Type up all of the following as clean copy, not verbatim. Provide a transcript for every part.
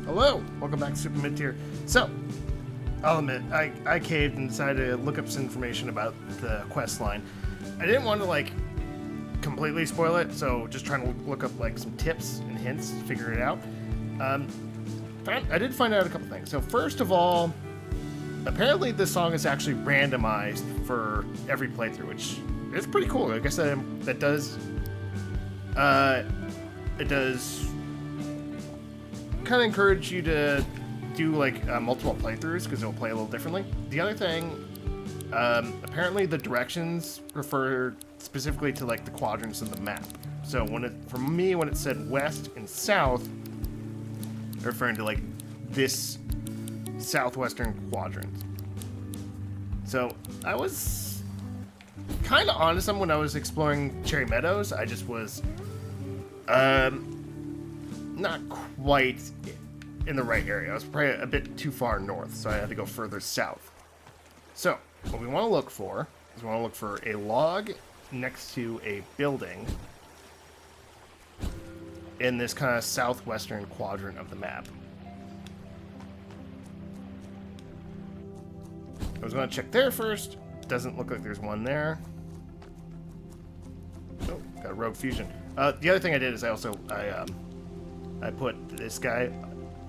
Hello, welcome back to Super Midtier. So, I'll admit, I caved and decided to look up some information about the quest line. I didn't want to, completely spoil it, so just trying to look up, some tips and hints to figure it out. I did find out a couple things. So, first of all, apparently this song is actually randomized for every playthrough, which is pretty cool. I guess that does... it does kind of encourage you to do multiple playthroughs because it'll play a little differently. The other thing, apparently the directions refer specifically to the quadrants of the map. So when it said west and south, referring to this southwestern quadrant. So I was kind of honest when I was exploring Cherry Meadows. I just was not quite in the right area. I was probably a bit too far north, so I had to go further south. So, what we want to look for is a log next to a building in this kind of southwestern quadrant of the map. I was going to check there first. Doesn't look like there's one there. Oh, got a rogue fusion. The other thing I did is I put this guy,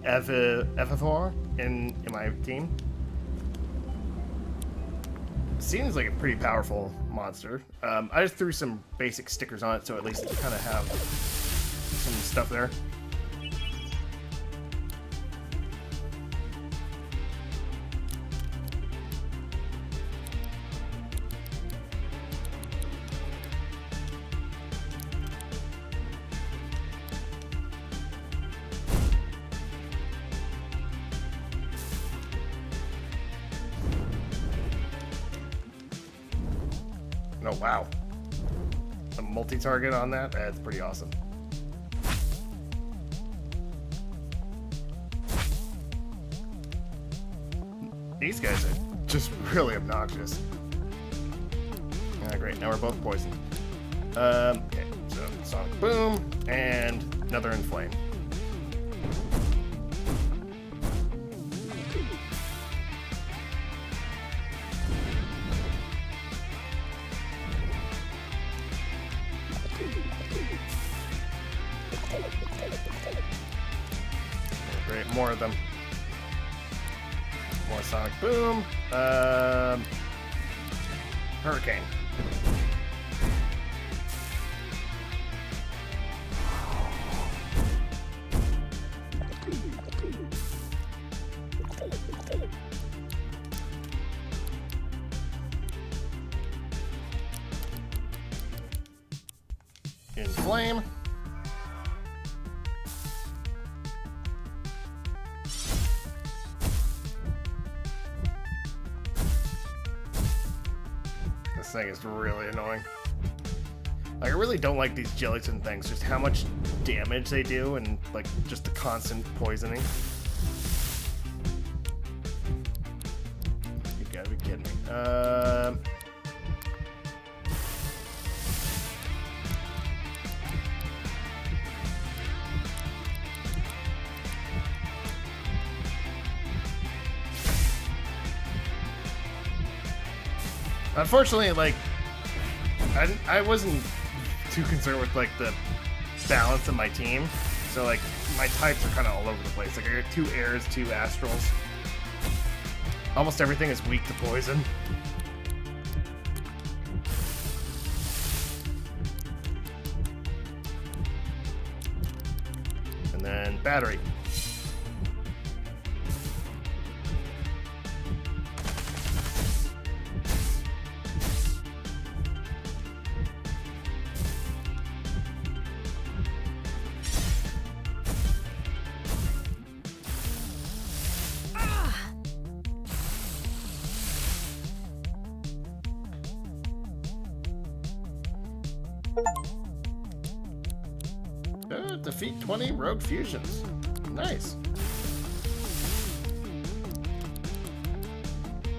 Evivor, in my team. Seems like a pretty powerful monster. I just threw some basic stickers on it, so at least you kind of have some stuff there. Oh, wow. A multi-target on that? That's pretty awesome. These guys are just really obnoxious. Ah, great. Now we're both poisoned. Okay, so Sonic Boom and another Inflame. Great, more of them. More Sonic Boom. Hurricane. Inflame. This thing is really annoying. I really don't like these gelatin things, just how much damage they do and just the constant poisoning. You gotta be kidding me. Unfortunately, I wasn't too concerned with the balance of my team, so my types are kind of all over the place. I got 2 airs, 2 astrals. Almost everything is weak to poison. And then battery. Defeat 20 rogue fusions. Nice.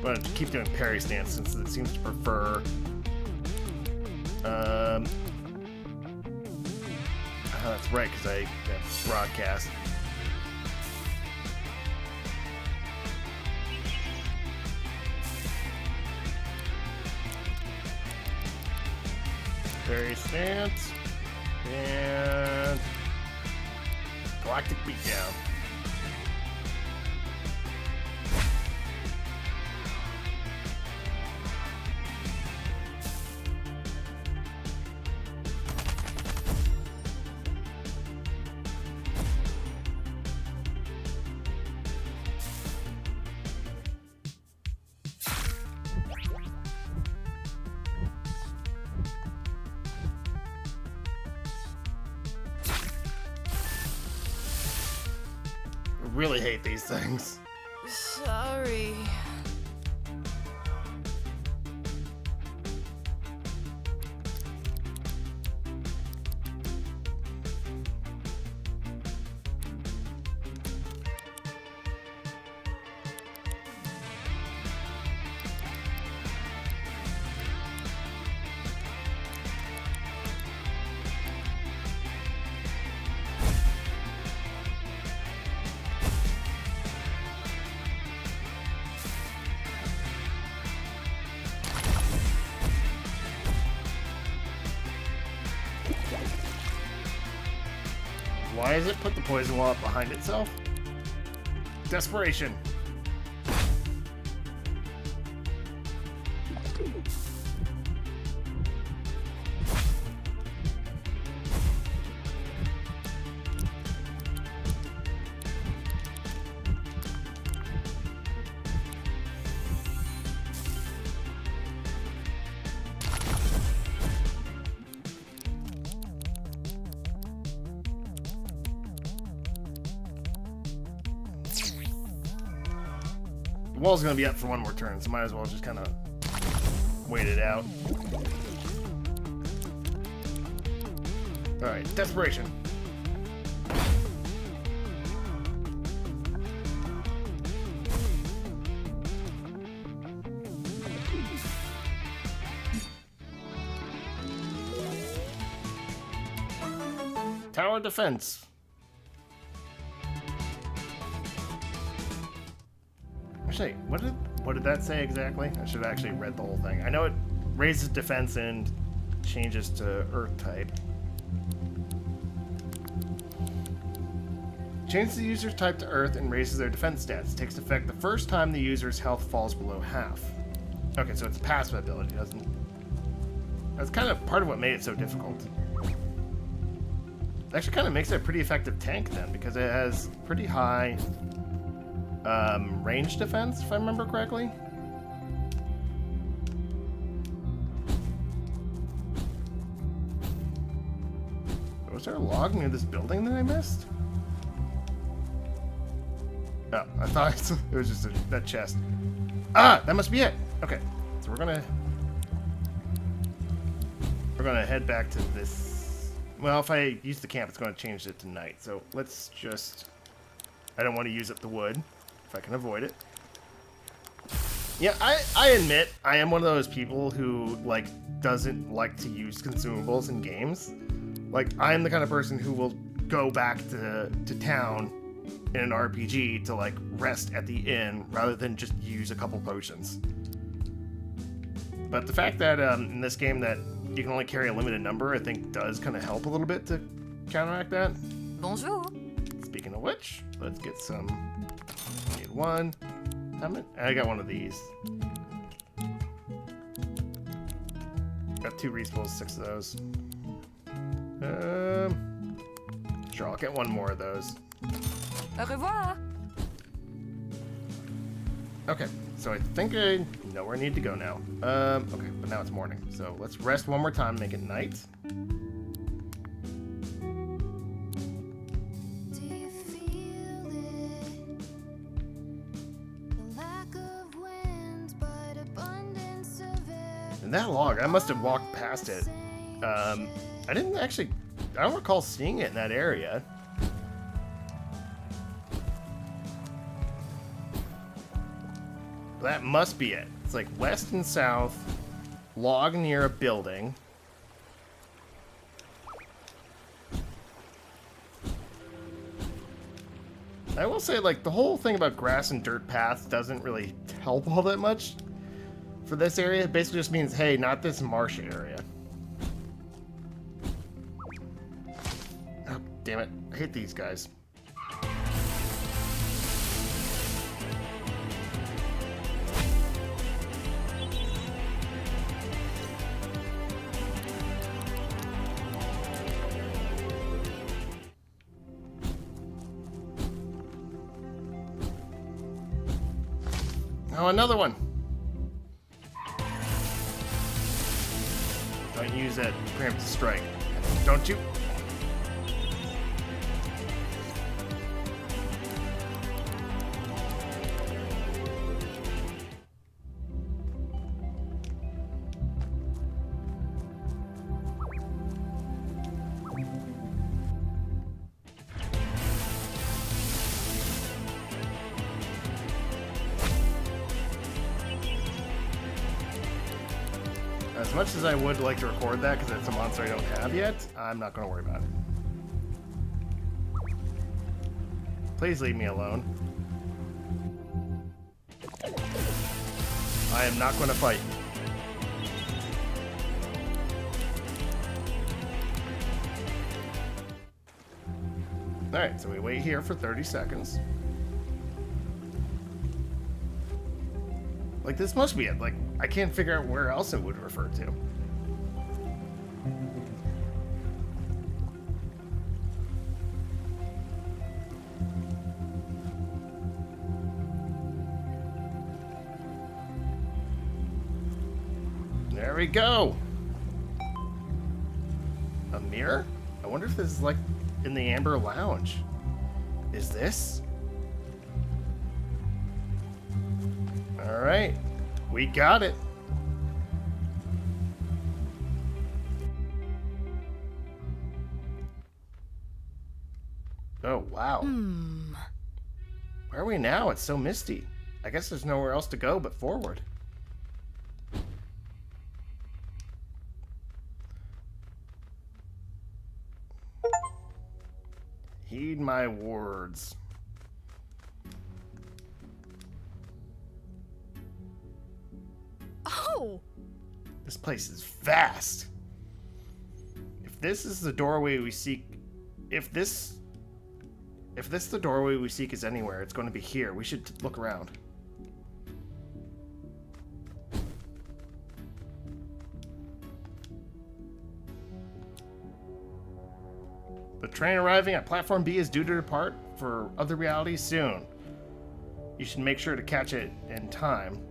But keep doing parry stance since it seems to prefer. Oh, that's right, because I have broadcast. Fairy Stance. And Galactic Beatdown. Really hate these things. Sorry. Why does it put the poison wall up behind itself? Desperation. The wall's gonna be up for one more turn, so might as well just kind of wait it out. Alright, desperation. Tower defense. Actually, what did that say exactly? I should have actually read the whole thing. I know it raises defense and changes to Earth type. Changes the user's type to Earth and raises their defense stats. Takes effect the first time the user's health falls below half. Okay, so it's a passive ability, doesn't? That's kind of part of what made it so difficult. It actually kind of makes it a pretty effective tank then, because it has pretty high range defense, if I remember correctly. Was there a log near this building that I missed? Oh, I thought it was just that chest. Ah, that must be it. Okay, so we're gonna head back to this. Well, if I use the camp, it's going to change it to night. So let's just. I don't want to use up the wood if I can avoid it. Yeah, I admit I am one of those people who doesn't like to use consumables in games. Like, I am the kind of person who will go back to town in an RPG to rest at the inn rather than just use a couple potions. But the fact that in this game that you can only carry a limited number, I think does kind of help a little bit to counteract that. Bonjour. Speaking of which, let's get some. Need one. How many? I got one of these. Got 2 respawns, 6 of those. Sure, I'll get one more of those. Au revoir. Okay, so I think I know where I need to go now. Okay, but now it's morning, so let's rest one more time, make it night. And that log, I must have walked past it. I don't recall seeing it in that area. That must be it. It's like west and south, log near a building. I will say, the whole thing about grass and dirt paths doesn't really help all that much for this area. It basically just means, hey, not this marsh area. damn it. I hate these guys. Oh, another one. Don't use that preemptive strike. Don't you? As much as I would like to record that because it's a monster I don't have yet, I'm not going to worry about it. Please leave me alone. I am not going to fight. Alright, so we wait here for 30 seconds. Like, this must be it. Like, I can't figure out where else it would refer to. There we go. A mirror? I wonder if this is like in the Amber Lounge. Is this? All right, we got it. Oh, wow. Where are we now? It's so misty. I guess there's nowhere else to go but forward. Heed my words. Oh! This place is vast. If this is the doorway we seek, if this the doorway we seek is anywhere, it's going to be here. We should look around. The train arriving at platform B is due to depart for other realities soon. You should make sure to catch it in time.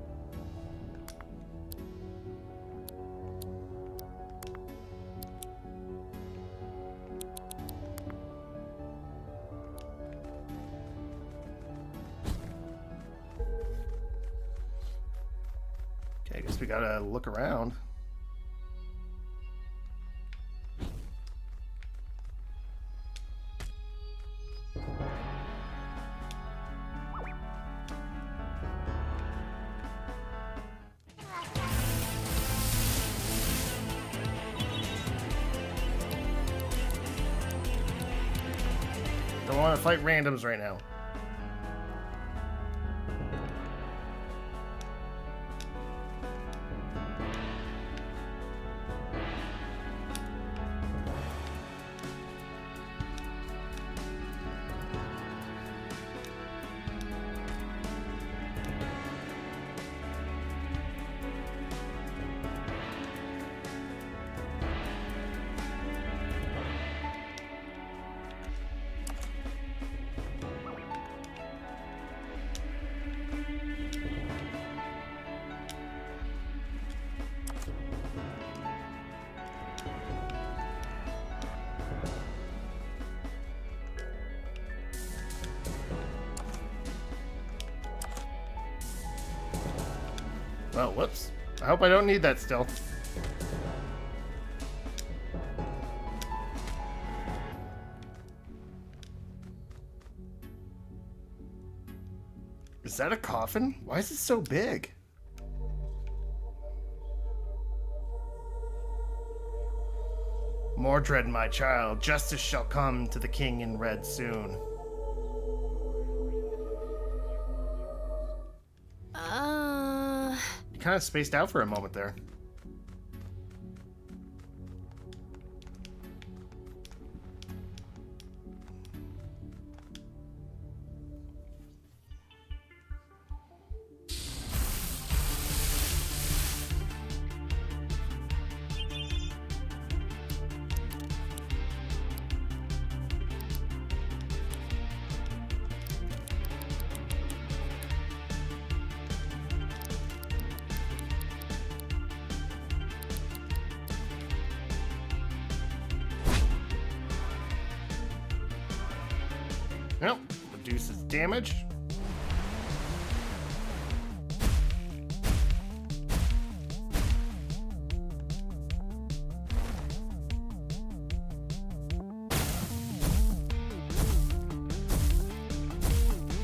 Okay, I guess we gotta look around. Don't want to fight randoms right now. Oh, whoops. I hope I don't need that still. Is that a coffin? Why is it so big? Mordred, my child, justice shall come to the king in red soon. You kind of spaced out for a moment there. damage.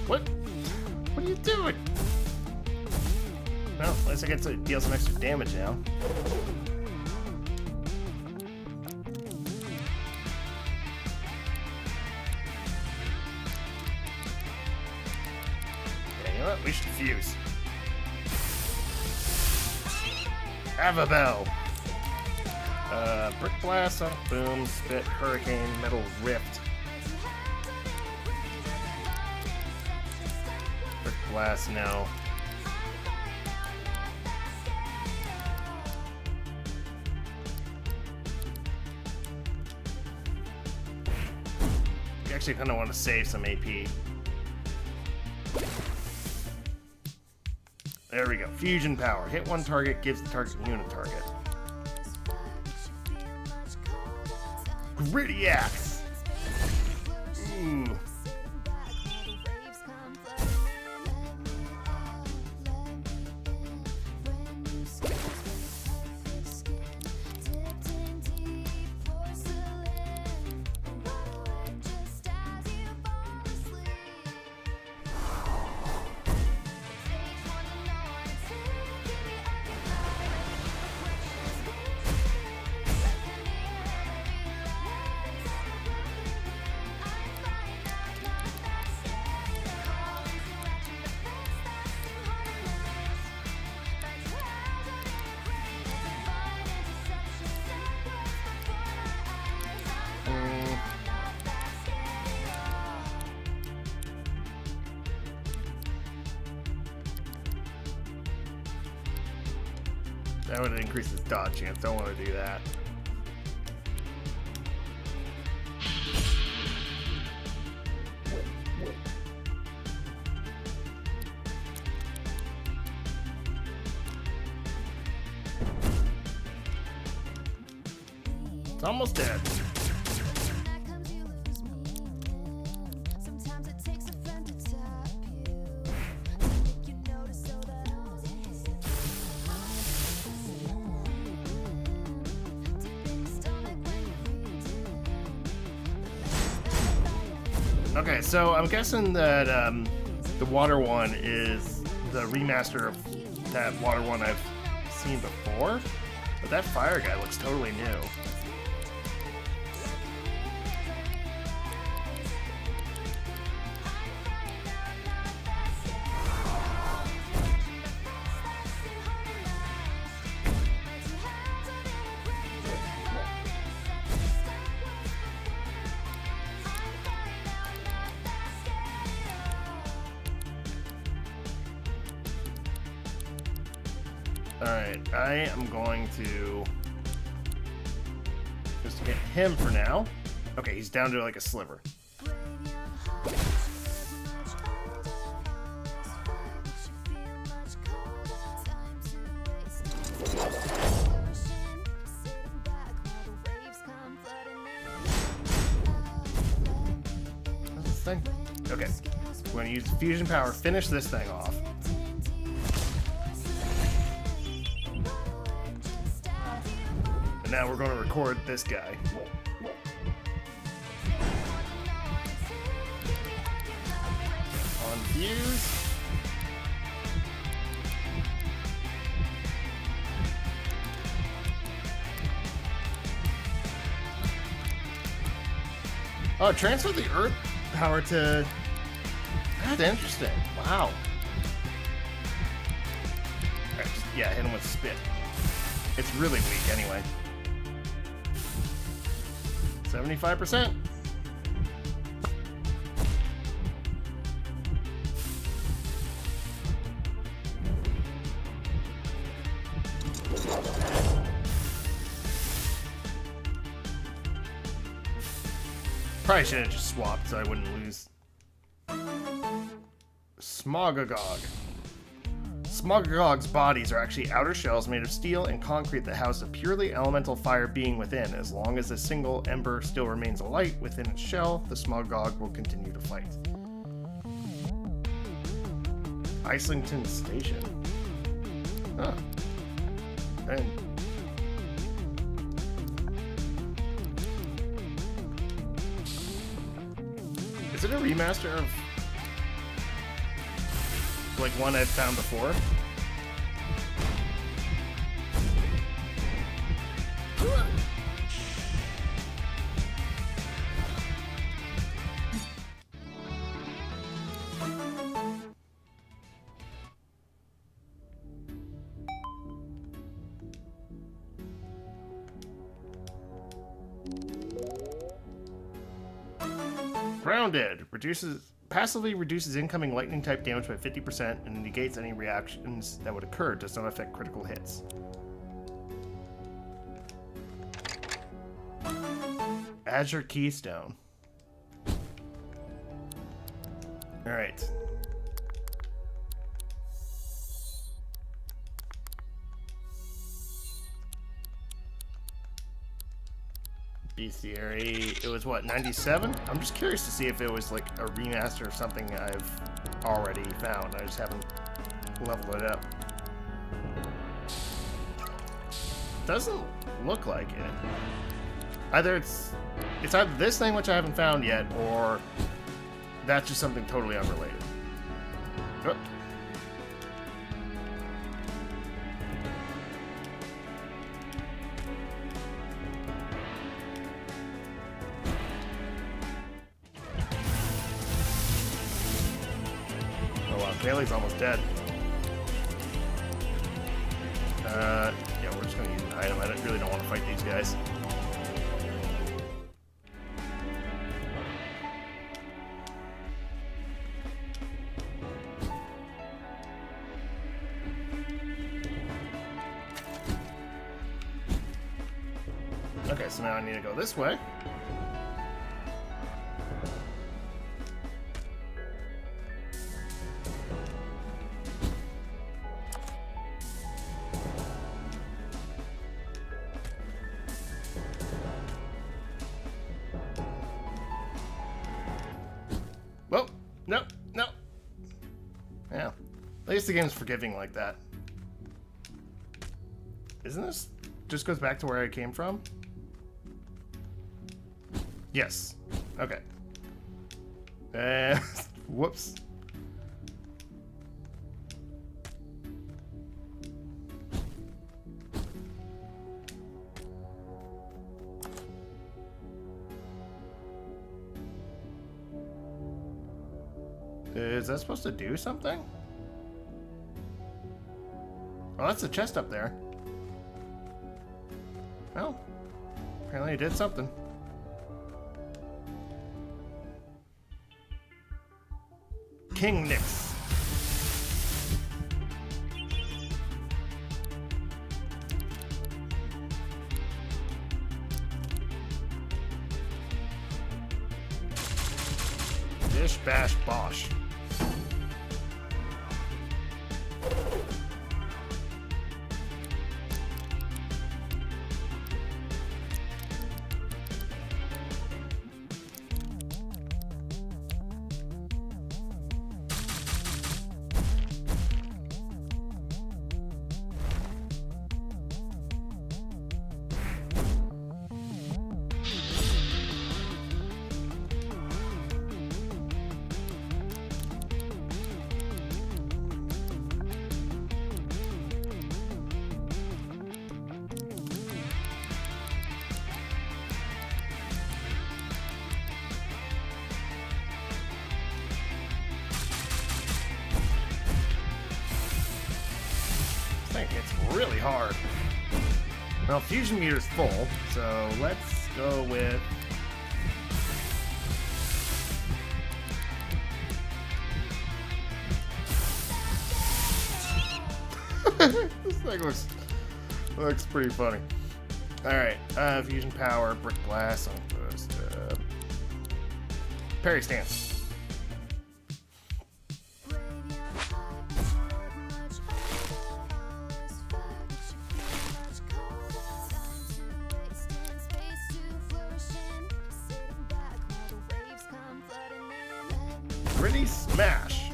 What? What are you doing? Well, at least I get to deal some extra damage now. Yeah, you know what? We should fuse. Avabel! Brick blast, boom, spit, hurricane, metal rift. Brick blast, no. Actually, kind of want to save some AP. There we go. Fusion power. Hit one target, gives the target immune to target. Gritty axe. Ooh. That would increase his dodge chance. Don't want to do that. It's almost dead. Okay, so I'm guessing that the water one is the remaster of that water one I've seen before, but that fire guy looks totally new. Alright, I am going to just hit him for now. Okay, he's down to like a sliver. What's this thing? Okay, we're going to use fusion power, finish this thing off. And now we're going to record this guy. On fuse. Oh, transfer the earth power to... That's interesting. Wow. Right, yeah, hit him with spit. It's really weak anyway. 75%. Probably should have just swapped so I wouldn't lose. Smogagog. Smogagog's bodies are actually outer shells made of steel and concrete that house a purely elemental fire being within. As long as a single ember still remains alight within its shell, the Smogagog will continue to fight. Islington Station. Huh. And is it a remaster of like one I'd found before? Grounded passively reduces incoming lightning type damage by 50% and negates any reactions that would occur. Does not affect critical hits. Azure Keystone. All right. Bestiary, it was what, 97? I'm just curious to see if it was like a remaster of something I've already found. I just haven't leveled it up. Doesn't look like it. Either it's either this thing, which I haven't found yet, or that's just something totally unrelated. Oh. Bailey's almost dead. Yeah, we're just gonna use an item. I really don't want to fight these guys. Okay, so now I need to go this way. Well, no. Yeah. At least the game's forgiving like that. Isn't this just goes back to where I came from? Yes. Okay. Whoops. Is that supposed to do something? Oh, that's a chest up there. Well, apparently it did something. King Nix. Bish bash bosh. It's really hard. Well, fusion meter's full, so let's go with this thing looks pretty funny. Alright, fusion power, brick glass, parry stance. Gritty smash.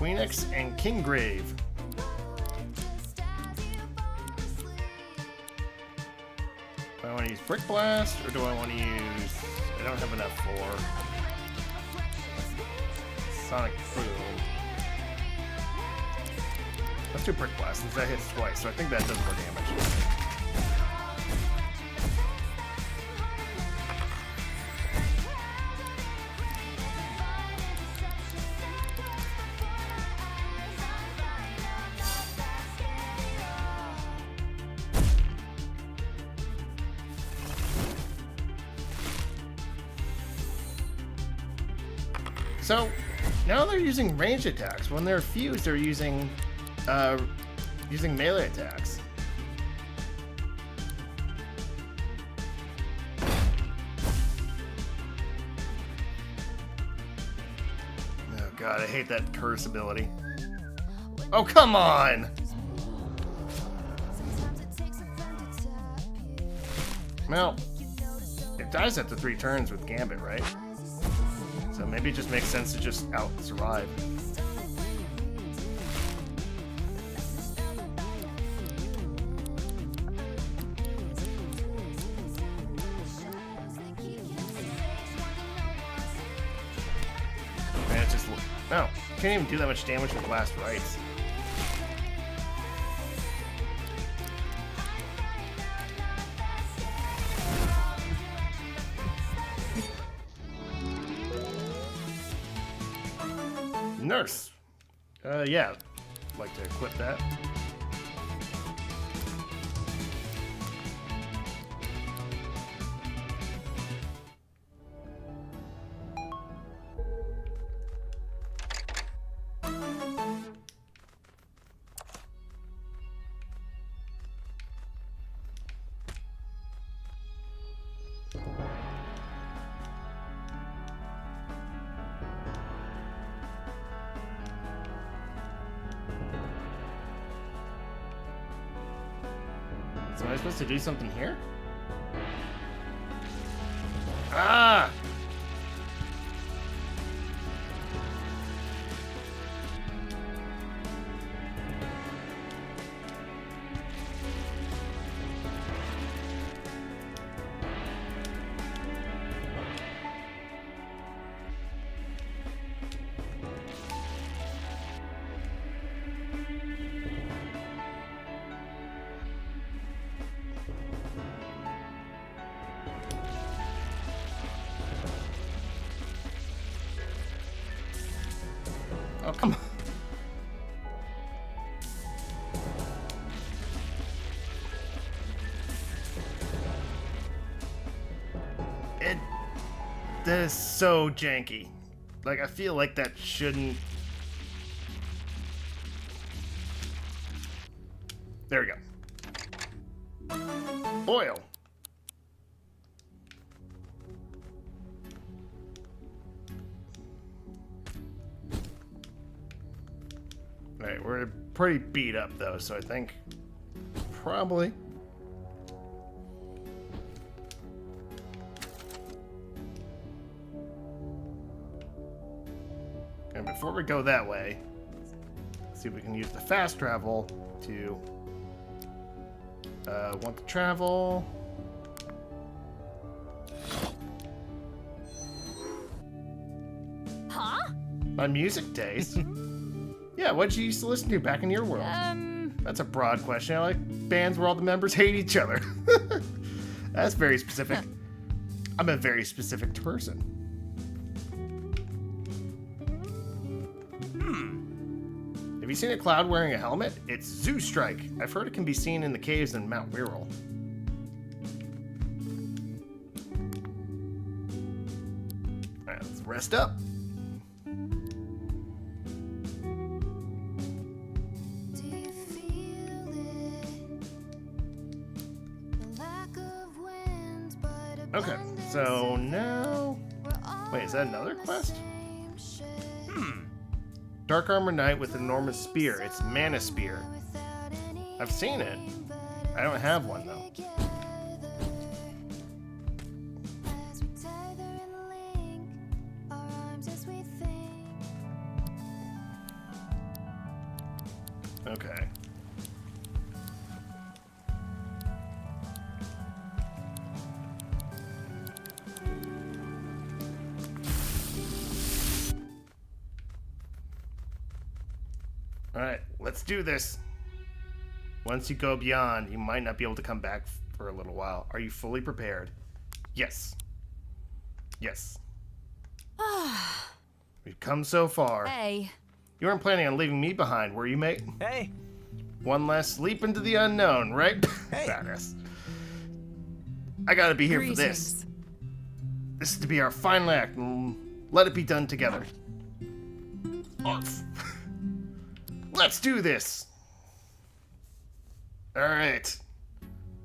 Queenix and Kingrave. Do I want to use Brick Blast, or do I want to use... I don't have enough for... Sonic Boom. Let's do Brick Blast, since that hits twice, so I think that does more damage. So, now they're using ranged attacks. When they're fused, they're using melee attacks. Oh god, I hate that curse ability. Oh, come on! Well, it dies after 3 turns with Gambit, right? So maybe it just makes sense to just out-survive. Man, it's just... No, can't even do that much damage with Last Rites. Nurse. Yeah, I'd like to equip that. So am I supposed to do something here? Ah! Oh, come on. That is so janky. Like, I feel like that shouldn't... There we go. Oil. Alright, we're pretty beat up though, so I think probably. And before we go that way, let's see if we can use the fast travel to want to travel. Huh? My music taste? Yeah, what did you used to listen to back in your world? That's a broad question. I like bands where all the members hate each other. That's very specific. I'm a very specific person. Have you seen a cloud wearing a helmet? It's Zoo Strike. I've heard it can be seen in the caves in Mount Wirral. Alright, let's rest up. Okay, so now... Wait, is that another quest? Dark Armor Knight with enormous spear. It's Mana Spear. I've seen it. I don't have one, though. Okay. Alright, let's do this. Once you go beyond, you might not be able to come back for a little while. Are you fully prepared? Yes. Yes. We've come so far. Hey. You weren't planning on leaving me behind, were you, mate? Hey. One last leap into the unknown, right? Hey. Badass. I gotta be here for this. This is to be our final act, and let it be done together. Off. Let's do this! Alright.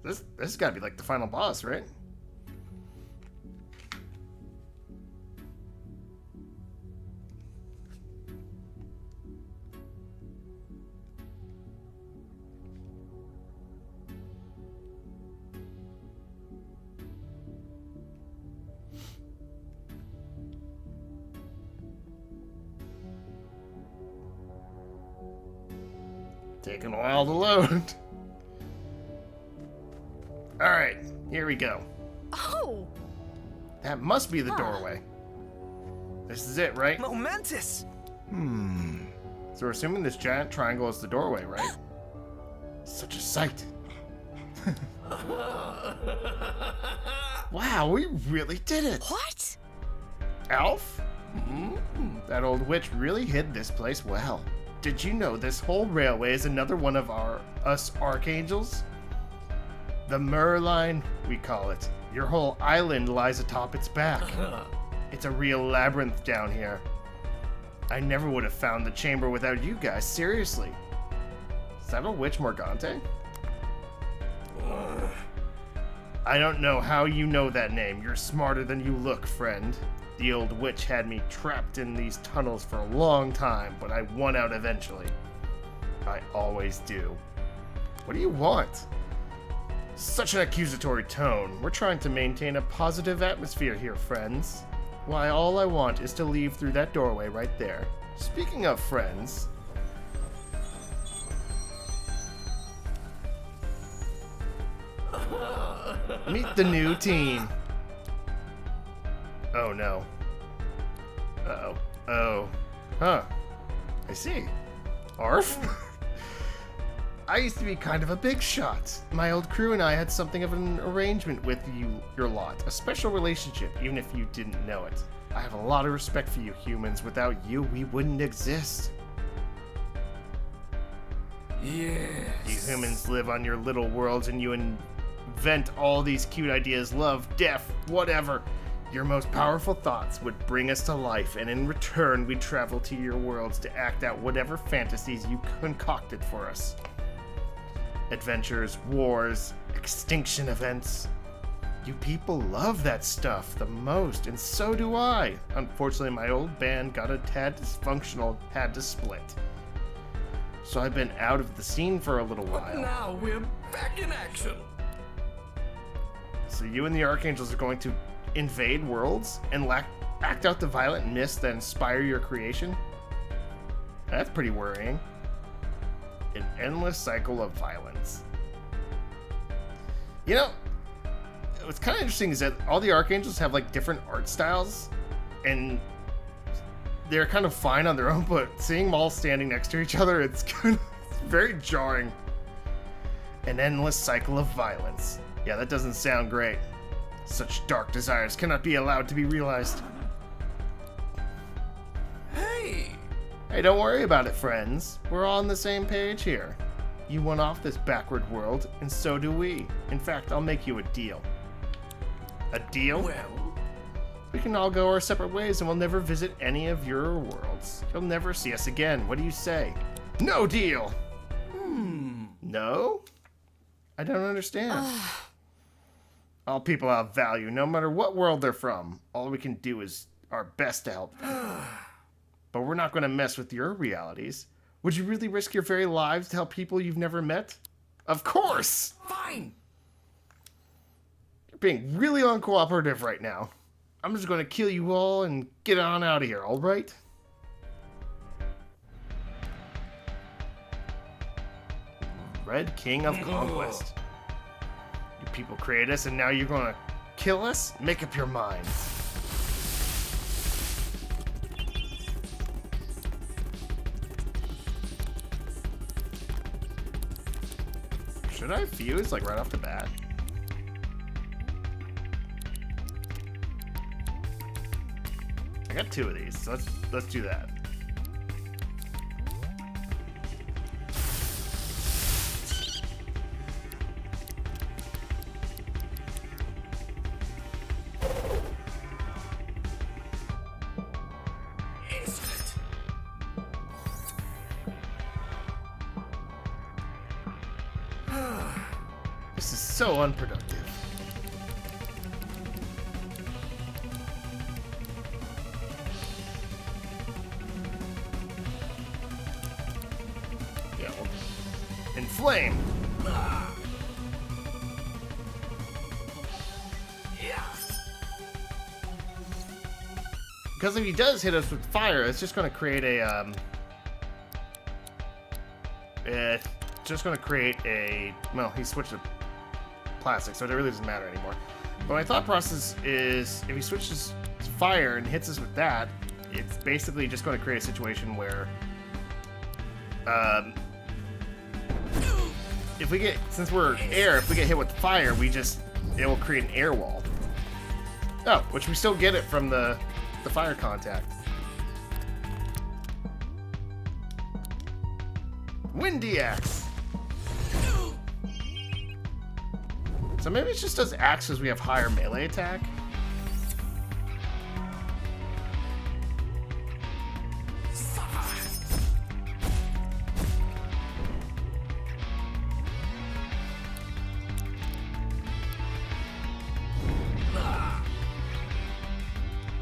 This has gotta be like the final boss, right? Taking a while to load. Alright, here we go. Oh! That must be the doorway. This is it, right? Momentous. So we're assuming this giant triangle is the doorway, right? Such a sight. Wow, we really did it. What? Elf? That old witch really hid this place well. Did you know this whole railway is another one of us archangels? The Merline, we call it. Your whole island lies atop its back. It's a real labyrinth down here. I never would have found the chamber without you guys, seriously. Is that a witch Morgante? I don't know how you know that name. You're smarter than you look, friend. The old witch had me trapped in these tunnels for a long time, but I won out eventually. I always do. What do you want? Such an accusatory tone. We're trying to maintain a positive atmosphere here, friends. Why, all I want is to leave through that doorway right there. Speaking of friends... Meet the new team. Oh no. Uh-oh. Oh. Huh. I see. Arf? I used to be kind of a big shot. My old crew and I had something of an arrangement with your lot. A special relationship, even if you didn't know it. I have a lot of respect for you humans. Without you, we wouldn't exist. Yes. You humans live on your little worlds and you invent all these cute ideas, love, death, whatever. Your most powerful thoughts would bring us to life, and in return, we'd travel to your worlds to act out whatever fantasies you concocted for us. Adventures, wars, extinction events. You people love that stuff the most, and so do I. Unfortunately, my old band got a tad dysfunctional, had to split. So I've been out of the scene for a little while. Now we're back in action. So you and the Archangels are going to invade worlds and act out the violent myths that inspire your creation? That's pretty worrying. An endless cycle of violence. You know, what's kind of interesting is that all the Archangels have like different art styles, and they're kind of fine on their own, but seeing them all standing next to each other, it's very jarring. An endless cycle of violence. Yeah, that doesn't sound great. Such dark desires cannot be allowed to be realized. Hey! Hey, don't worry about it, friends. We're all on the same page here. You went off this backward world, and so do we. In fact, I'll make you a deal. A deal? Well, We can all go our separate ways, and we'll never visit any of your worlds. You'll never see us again. What do you say? No deal! No? I don't understand. All people have value, no matter what world they're from. All we can do is our best to help them. But we're not going to mess with your realities. Would you really risk your very lives to help people you've never met? Of course! fine. You're being really uncooperative right now. I'm just going to kill you all and get on out of here, alright? Red King of Conquest. You people created us, and now you're gonna kill us? Make up your mind. Should I fuse, like, right off the bat? I got 2 of these, so let's do that. This is so unproductive. Yeah. Inflame. Because if he does hit us with fire, it's just going to create a it's just going to create a, well, he switched to plastic, so it really doesn't matter anymore. But my thought process is, if he switches to fire and hits us with that, it's basically just going to create a situation where, if we get, since we're air, if we get hit with fire, it will create an air wall. Oh, which we still get it from the fire contact. Windy Axe. So maybe it just does axe because we have higher melee attack.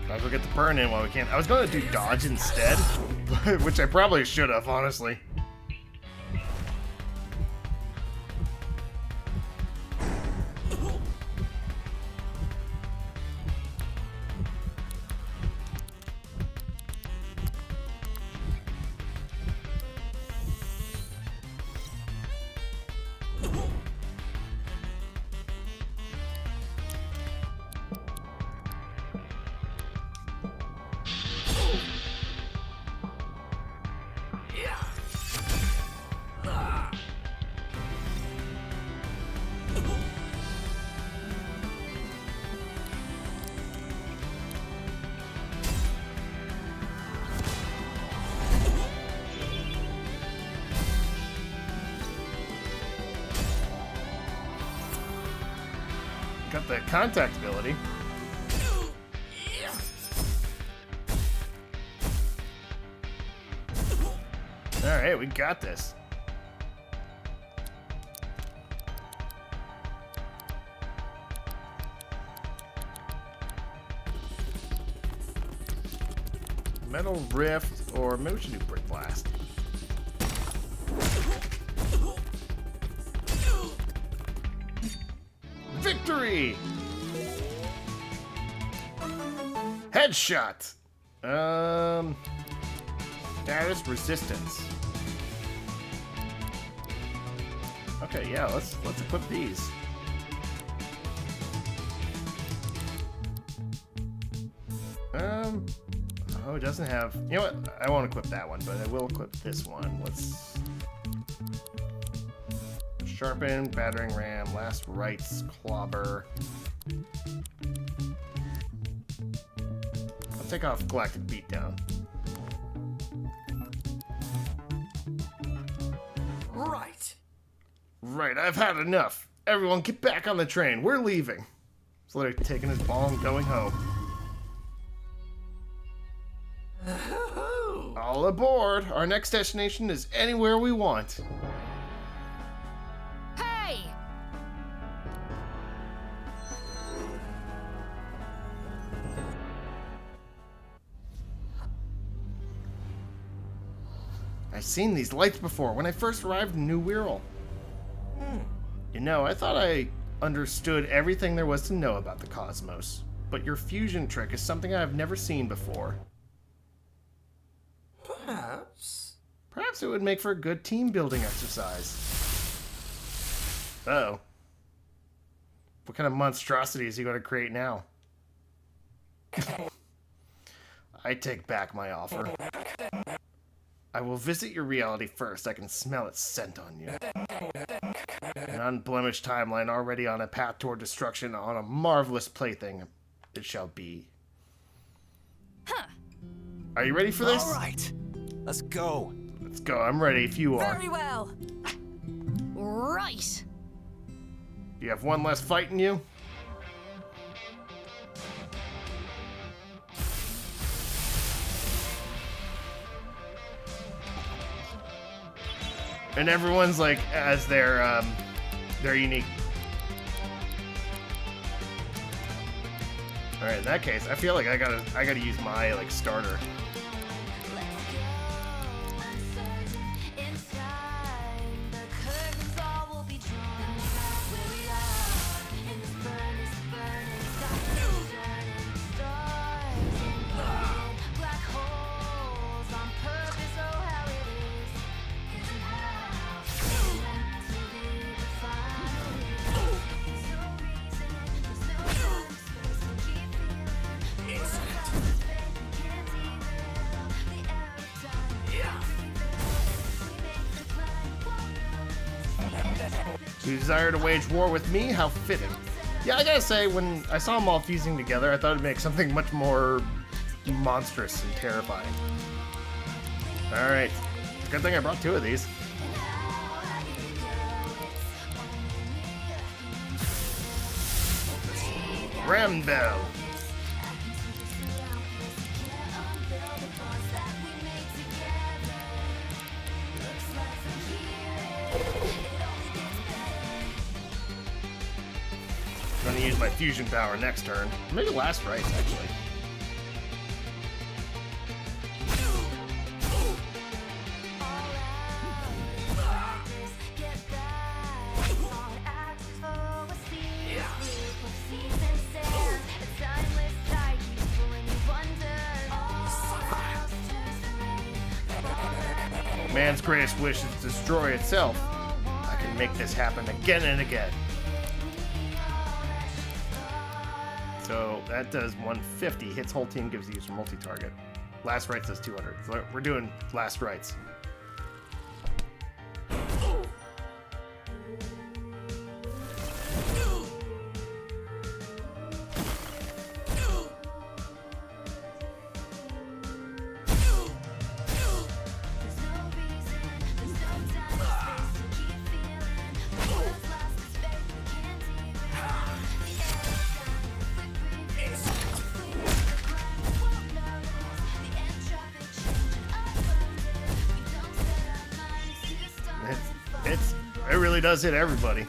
Might as well get the burn in while we can. I was going to do dodge instead, which I probably should have, honestly. Got the contact ability. Alright, we got this. Metal Rift, or maybe we should do Brick Blast. Victory! Headshot! Status resistance. Okay, yeah, let's equip these. Oh, it doesn't have, you know what? I won't equip that one, but I will equip this one. Let's sharpen, battering ram, last rites, clobber. I'll take off galactic beatdown. Right, I've had enough. Everyone get back on the train. We're leaving. He's literally taking his ball and going home. All aboard. Our next destination is anywhere we want. Hey! I've seen these lights before when I first arrived in New Wirral. You know, I thought I understood everything there was to know about the cosmos, but your fusion trick is something I've never seen before. Perhaps. Perhaps it would make for a good team building exercise. Uh-oh. What kind of monstrosity is he going to create now? I take back my offer. I will visit your reality first. I can smell its scent on you. An unblemished timeline already on a path toward destruction on a marvelous plaything. It shall be. Huh. Are you ready for this? All right. Let's go. Let's go. I'm ready if you are. Very well. Right. You have one less fight in you? And everyone's like as their unique. All right, in that case, I feel like I gotta use my like starter. You desire to wage war with me? How fitting. Yeah, I gotta say, when I saw them all fusing together, I thought it'd make something much more monstrous and terrifying. Alright. Good thing I brought two of these. Ram Bell. I'm gonna use my fusion power next turn. Maybe last rites, actually. Man's greatest wish is to destroy itself. I can make this happen again and again. So that does 150. Hits whole team, gives the user multi-target. Last rites does 200. So we're doing last rites. It really does hit everybody.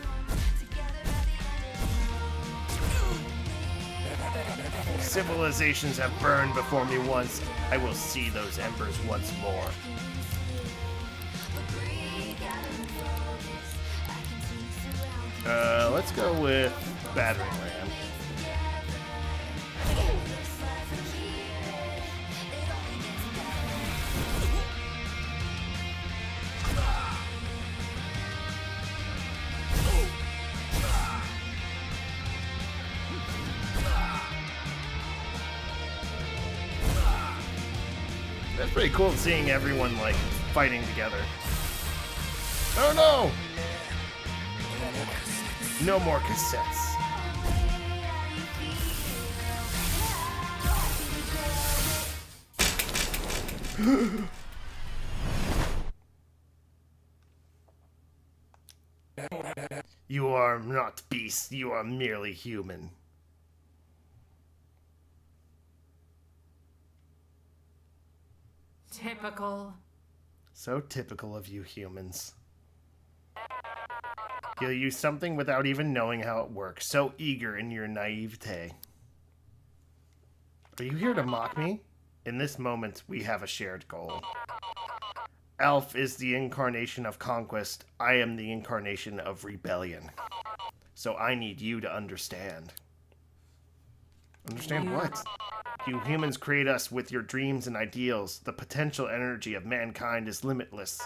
Civilizations have burned before me once. I will see those embers once more. Let's go with battering ram. That's pretty cool seeing everyone like fighting together. Oh no! No more cassettes. You are not beast, you are merely human. Typical. So typical of you humans. You'll use something without even knowing how it works. So eager in your naivete. Are you here to mock me? In this moment, we have a shared goal. Elf is the incarnation of conquest. I am the incarnation of rebellion. So I need you to understand. Understand what? You humans create us with your dreams and ideals. The potential energy of mankind is limitless.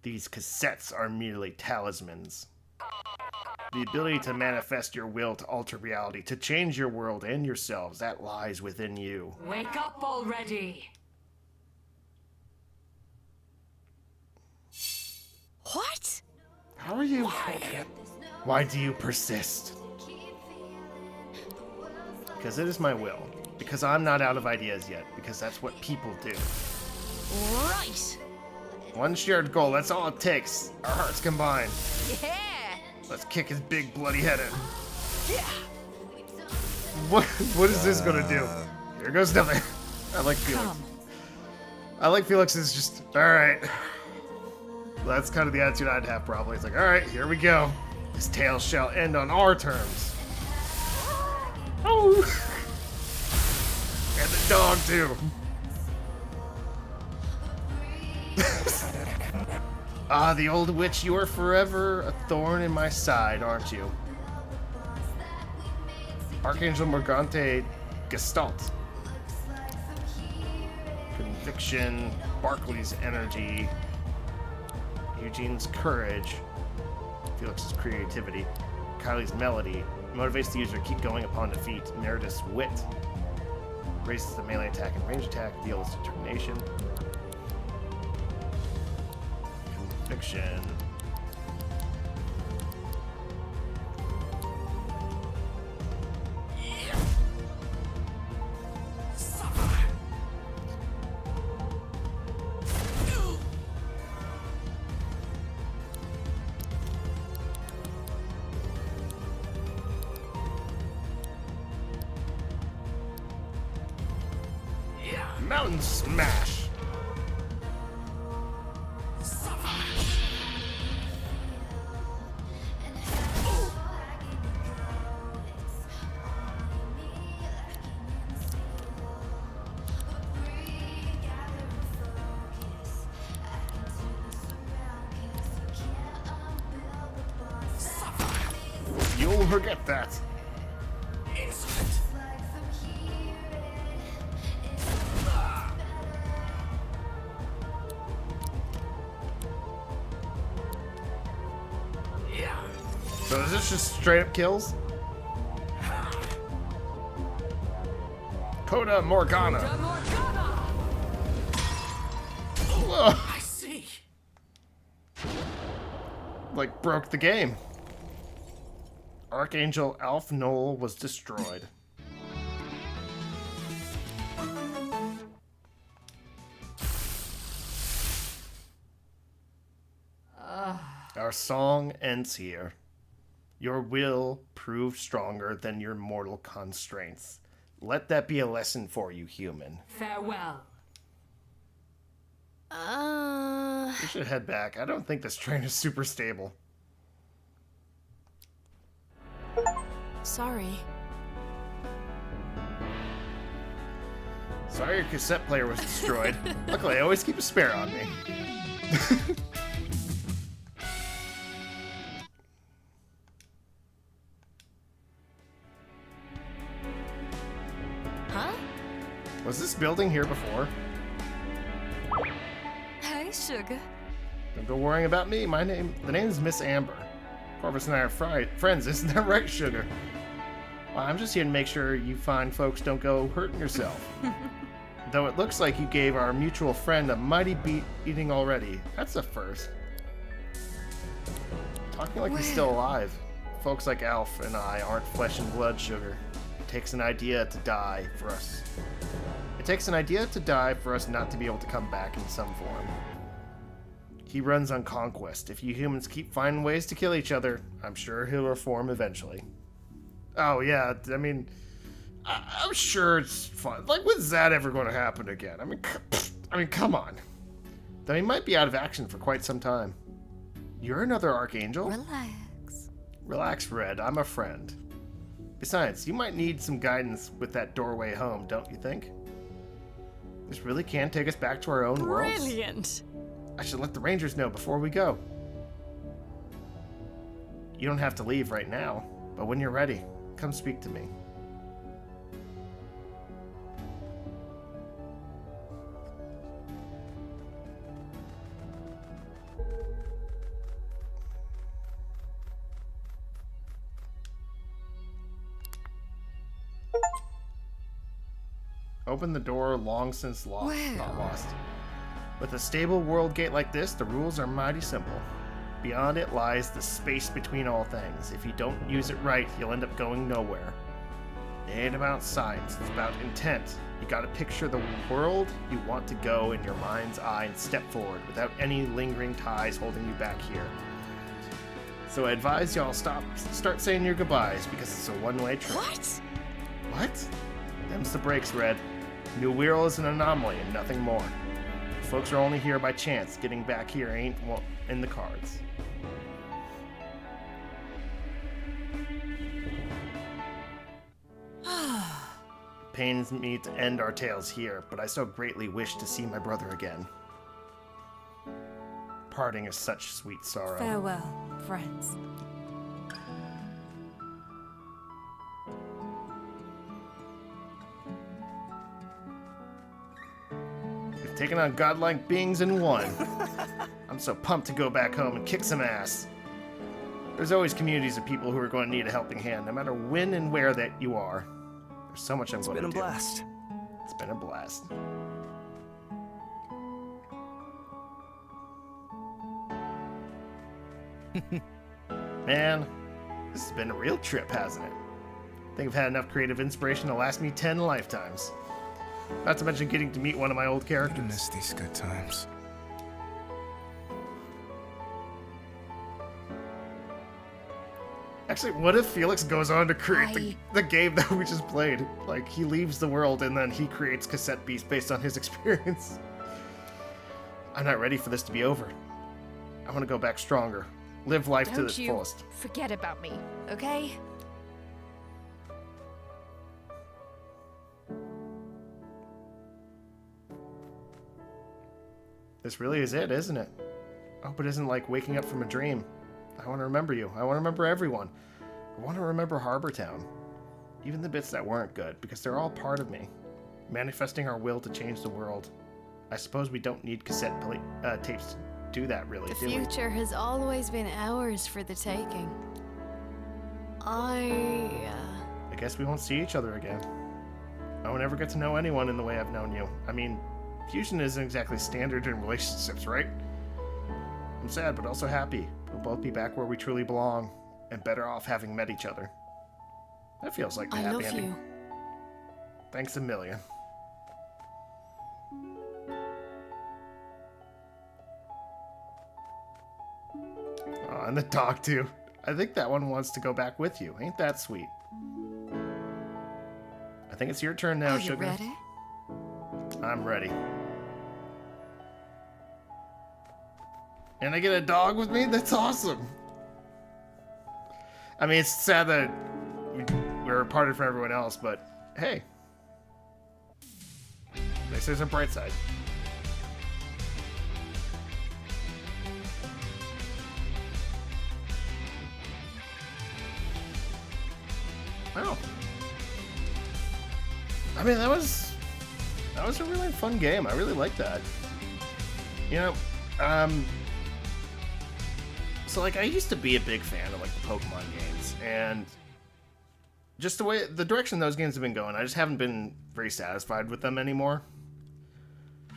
These cassettes are merely talismans. The ability to manifest your will to alter reality, to change your world and yourselves, that lies within you. Wake up already! What? How are you? Why do you persist? Because it is my will. Because I'm not out of ideas yet. Because that's what people do. Right. One shared goal, that's all it takes. Our hearts combine. Yeah. Let's kick his big bloody head in. What is this gonna do? Here goes nothing. I like Felix. Come. I like Felix's just, alright. That's kind of the attitude I'd have probably. It's like, alright, here we go. This tale shall end on our terms. Oh! And the dog too. Ah, the old witch, you are forever a thorn in my side, aren't you? Archangel Morgante Gestalt. Conviction, Barclay's energy, Eugene's courage, Felix's creativity, Kylie's melody, motivates the user to keep going upon defeat, Meredith's wit, raises the melee attack and range attack, deals determination, conviction, Mountain Smash. You'll forget that. So is this just straight up kills? Coda Morgana. Whoa. I see. Like broke the game. Archangel Alf Knoll was destroyed. Our song ends here. Your will proved stronger than your mortal constraints. Let that be a lesson for you, human. Farewell. We should head back. I don't think this train is super stable. Sorry. Sorry your cassette player was destroyed. Luckily, I always keep a spare on me. Huh? Was this building here before? Hey, sugar. Don't go worrying about me. The name is Miss Amber. Corvus and I are friends, isn't that right, sugar? Well, I'm just here to make sure you fine folks don't go hurting yourself. Though it looks like you gave our mutual friend a mighty beating already. That's a first. Talking like he's still alive. Folks like Alf and I aren't flesh and blood, sugar. It takes an idea to die for us. It takes an idea to die for us not to be able to come back in some form. He runs on conquest. If you humans keep finding ways to kill each other, I'm sure he'll reform eventually. Oh yeah, I mean, I'm sure it's fun. Like, when's that ever going to happen again? I mean, come on. Though he might be out of action for quite some time. You're another Archangel? Relax. Relax, Red. I'm a friend. Besides, you might need some guidance with that doorway home, don't you think? This really can take us back to our own worlds. Brilliant. I should let the Rangers know before we go. You don't have to leave right now, but when you're ready, come speak to me. open the door long since not Well. lost. With a stable world gate like this, the rules are mighty simple. Beyond it lies the space between all things. If you don't use it right, you'll end up going nowhere. It ain't about science, it's about intent. You gotta picture the world you want to go in your mind's eye and step forward without any lingering ties holding you back here. So I advise y'all start saying your goodbyes because it's a one-way trip. What? What? Them's the breaks, Red. New Wirral is an anomaly and nothing more. Folks are only here by chance. Getting back here ain't in the cards. Pains me to end our tales here, but I so greatly wish to see my brother again. Parting is such sweet sorrow. Farewell, friends. We've taken on godlike beings in one. I'm so pumped to go back home and kick some ass. There's always communities of people who are going to need a helping hand, no matter when and where that you are. There's so much I'm going to do. It's been a blast. It's been a blast. Man, this has been a real trip, hasn't it? I think I've had enough creative inspiration to last me 10 lifetimes. Not to mention getting to meet one of my old I characters. miss these good times. Actually, what if Felix goes on to create the game that we just played? Like, he leaves the world and then he creates Cassette Beast based on his experience. I'm not ready for this to be over. I want to go back stronger. Live life to Don't the you fullest. forget about me, okay? This really is it, isn't it? I hope it isn't like waking up from a dream. I want to remember you. I want to remember everyone. I want to remember Harbor Town. Even the bits that weren't good, because they're all part of me. Manifesting our will to change the world. I suppose we don't need cassette tapes to do that, really, The do we? future has always been ours for the taking. I guess we won't see each other again. I won't ever get to know anyone in the way I've known you. I mean, fusion isn't exactly standard in relationships, right? I'm sad, but also happy. We'll both be back where we truly belong, and better off having met each other. That feels like the I happy love ending. you. Thanks a million. Oh, and the dog, too. I think that one wants to go back with you. Ain't that sweet? I think it's your turn now, Are you Sugar. ready? I'm ready. And I get a dog with me? That's awesome. I mean, it's sad that we're parted from everyone else, but hey. At least there's a bright side. Wow. I mean, that was a really fun game. I really liked that. You know, so like I used to be a big fan of like the Pokemon games, and just the way the direction those games have been going, I just haven't been very satisfied with them anymore.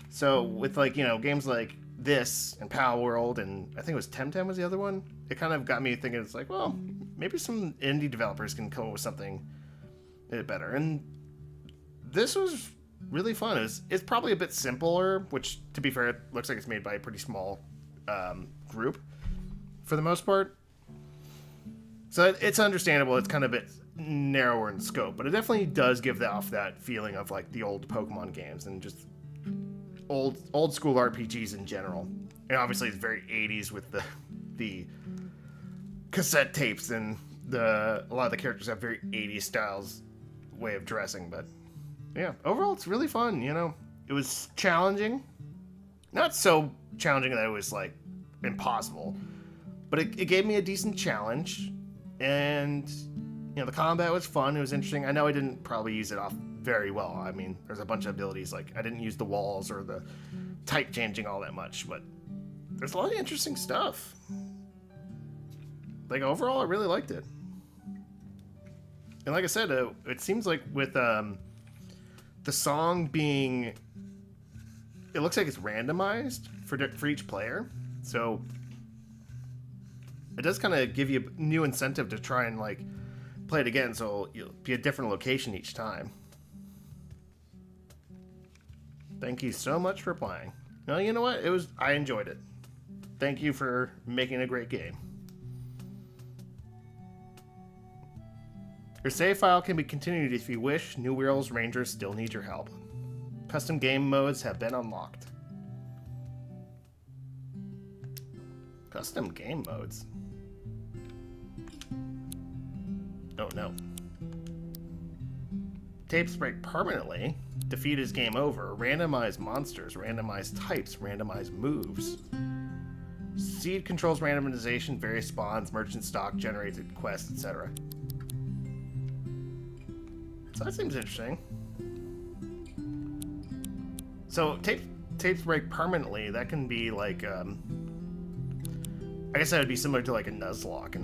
So with like, you know, games like this and Pal World, and I think it was Temtem was the other one, it kind of got me thinking, it's like, well, maybe some indie developers can come up with something a bit better. And this was really fun. It's probably a bit simpler, which, to be fair, it looks like it's made by a pretty small group for the most part. So it's understandable. It's kind of a bit narrower in scope, but it definitely does give off that feeling of like the old Pokemon games and just old school RPGs in general. And obviously it's very 80s with the cassette tapes, and a lot of the characters have very 80s styles way of dressing, but yeah, overall it's really fun. You know, it was challenging, not so challenging that it was like impossible, but it gave me a decent challenge, and you know, the combat was fun. It was interesting. I know I didn't probably use it off very well. I mean, there's a bunch of abilities, like I didn't use the walls or the type changing all that much, but there's a lot of interesting stuff. Like overall, I really liked it. And like I said, it seems like with the the song being, it looks like it's randomized for each player, so it does kind of give you a new incentive to try and like play it again, so you'll be a different location each time. Thank you so much for playing. No, you know what? I enjoyed it. Thank you for making a great game. Your save file can be continued if you wish. New World's Rangers still need your help. Custom game modes have been unlocked. Custom game modes? Oh no. Tapes break permanently. Defeat is game over. Randomize monsters, randomize types, randomize moves. Seed controls randomization, various spawns, merchant stock, generated quests, etc. So that seems interesting. So tapes break permanently. That can be like, I guess that would be similar to like a Nuzlocke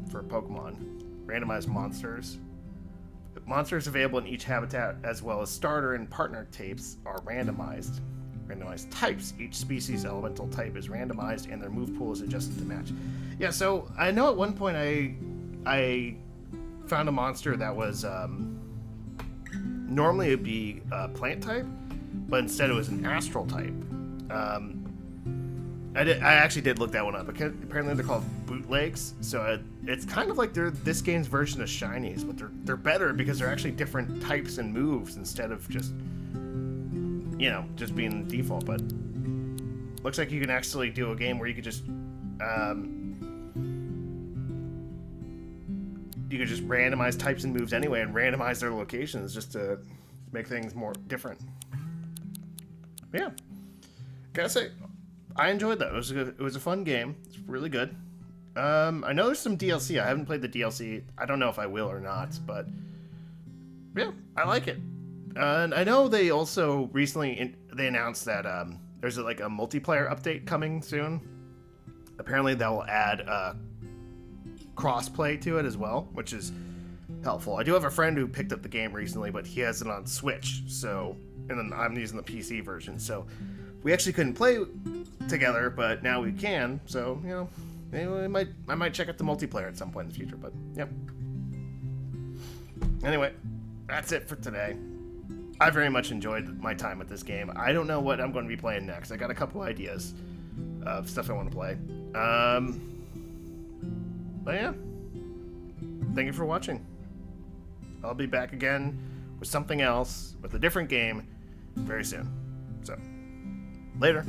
for Pokemon. Randomized monsters. Monsters available in each habitat, as well as starter and partner tapes, are randomized. Randomized types. Each species elemental type is randomized, and their move pool is adjusted to match. Yeah, so I know at one point I found a monster that was normally it'd be a plant type, but instead it was an astral type. I actually did look that one up. Apparently they're called bootlegs, so it's kind of like they're this game's version of shinies, but they're better because they're actually different types and moves instead of just, you know, just being default. But looks like you can actually do a game where you could just randomize types and moves anyway, and randomize their locations just to make things more different. Yeah, gotta say, I enjoyed that. It was a fun game. It's really good. I know there's some DLC. I haven't played the DLC. I don't know if I will or not, but yeah, I like it. And I know they also recently they announced that there's like a multiplayer update coming soon. Apparently that will add crossplay to it as well, which is helpful. I do have a friend who picked up the game recently, but he has it on Switch, so, and then I'm using the PC version, so we actually couldn't play together, but now we can, so, you know, maybe I might check out the multiplayer at some point in the future, but, yep. Anyway, that's it for today. I very much enjoyed my time with this game. I don't know what I'm going to be playing next. I got a couple ideas of stuff I want to play. But yeah, thank you for watching. I'll be back again with something else, with a different game, very soon. So, later.